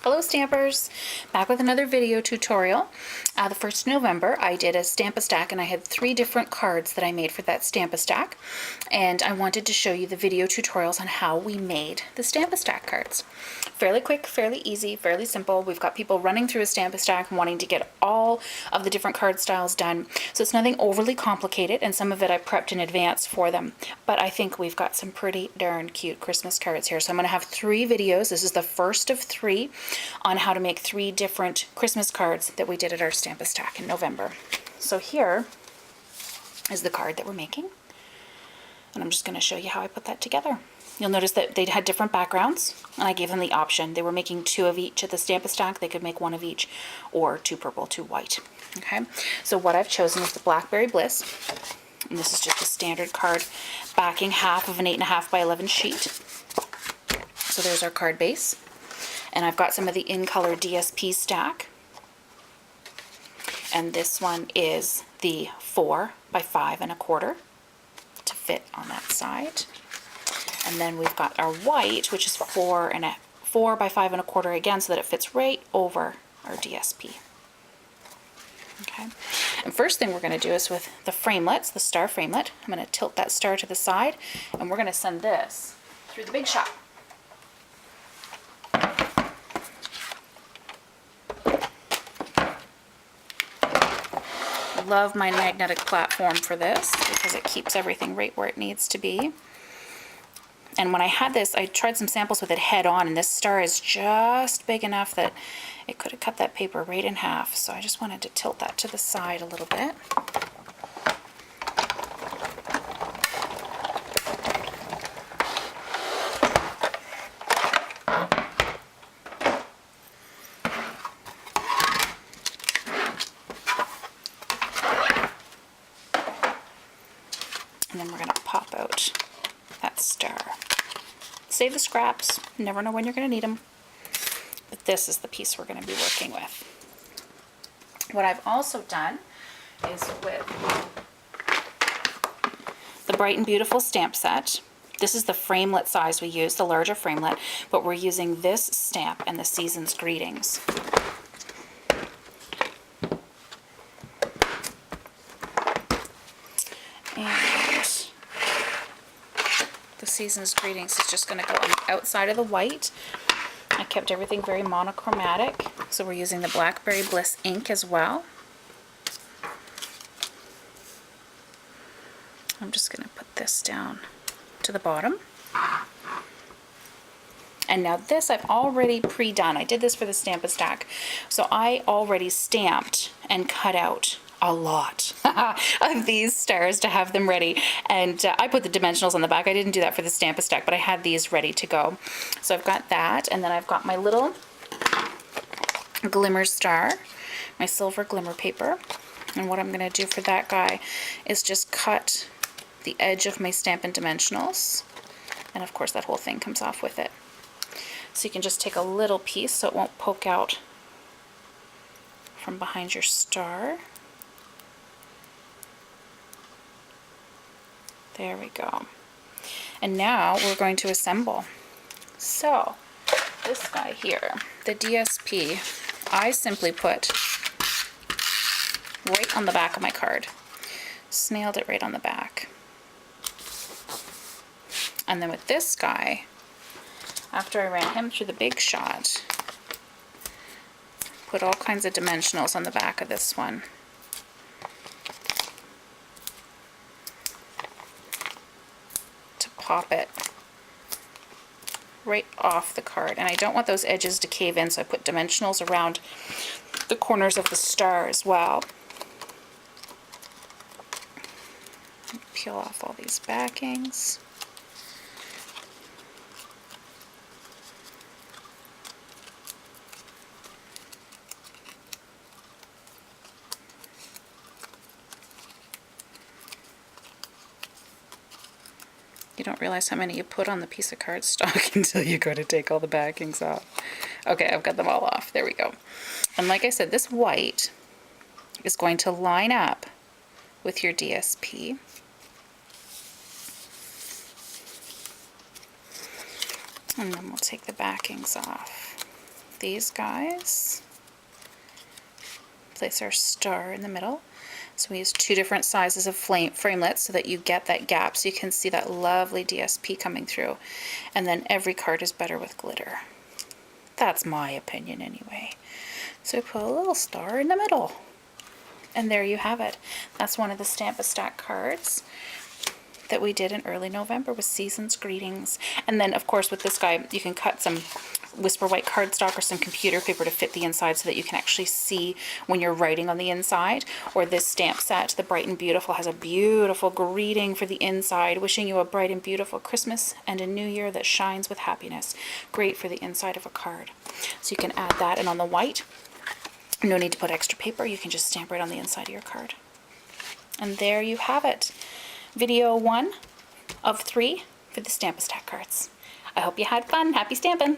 Hello Stampers, back with another video tutorial. The 1st of November I did a Stamp-A-Stack and I had 3 different cards that I made for that Stamp-A-Stack, and I wanted to show you the video tutorials on how we made the Stamp-A-Stack cards. Fairly quick, fairly easy, fairly simple. We've got people running through a Stamp-A-Stack and wanting to get all of the different card styles done, so it's nothing overly complicated, and some of it I prepped in advance for them, but I think we've got some pretty darn cute Christmas cards here. So I'm going to have 3 videos. This is the first of 3 on how to make 3 different Christmas cards that we did at our Stamp-A-Stack in November. So here is the card that we're making, and I'm just going to show you how I put that together. You'll notice that they had different backgrounds, and I gave them the option. They were making 2 of each at the Stamp-A-Stack. They could make 1 of each, or 2 purple, 2 white. Okay, so what I've chosen is the Blackberry Bliss, and this is just a standard card backing half of an 8.5 by 11 sheet. So there's our card base. And I've got some of the In Color DSP stack. And this one is the 4 by 5 1/4 to fit on that side. And then we've got our white, which is 4 by 5 1/4 again, so that it fits right over our DSP. Okay. And first thing we're going to do is with the framelets, the star framelet. I'm going to tilt that star to the side, and we're going to send this through the Big Shot. Love my magnetic platform for this because it keeps everything right where it needs to be. And when I had this, I tried some samples with it head on, and this star is just big enough that it could have cut that paper right in half. So I just wanted to tilt that to the side a little bit. And then we're going to pop out that star. Save the scraps. Never know when you're going to need them. But this is the piece we're going to be working with. What I've also done is with the Bright and Beautiful stamp set. This is the framelit size we use, the larger framelit, but we're using this stamp and the Season's Greetings. The Season's Greetings is just going to go on the outside of the white. I kept everything very monochromatic, so we're using the Blackberry Bliss ink as well. I'm just going to put this down to the bottom. And now this I've already pre-done. I did this for the Stamp-A-Stack, so I already stamped and cut out a lot of these stars to have them ready, and I put the dimensionals on the back. I didn't do that for the Stamp-A-Stack, but I had these ready to go. So I've got that, and then I've got my little glimmer star, my silver glimmer paper, and what I'm going to do for that guy is just cut the edge of my Stampin' Dimensionals, and of course that whole thing comes off with it. So you can just take a little piece so it won't poke out from behind your star. There we go. And now we're going to assemble. So this guy here, the DSP, I simply put right on the back of my card. Snailed it right on the back. And then with this guy, after I ran him through the Big Shot, put all kinds of dimensionals on the back of this one. Pop it right off the card, and I don't want those edges to cave in, so I put dimensionals around the corners of the star as well. Peel off all these backings. You don't realize how many you put on the piece of cardstock until you go to take all the backings off. Okay, I've got them all off. There we go. And like I said, this white is going to line up with your DSP. And then we'll take the backings off. these guys. Place our star in the middle. So we use 2 different sizes of framelits so that you get that gap, so you can see that lovely DSP coming through. And then every card is better with glitter. That's my opinion anyway. So put a little star in the middle. And there you have it. That's one of the Stamp-A-Stack cards that we did in early November with Season's Greetings. And then, of course, with this guy, you can cut some Whisper White cardstock or some computer paper to fit the inside so that you can actually see when you're writing on the inside. Or this stamp set, the Bright and Beautiful, has a beautiful greeting for the inside, wishing you a bright and beautiful Christmas and a new year that shines with happiness. Great for the inside of a card. So you can add that, and on the white, no need to put extra paper, you can just stamp right on the inside of your card. And there you have it. Video 1 of 3 for the Stamp-A-Stack cards. I hope you had fun. Happy stamping!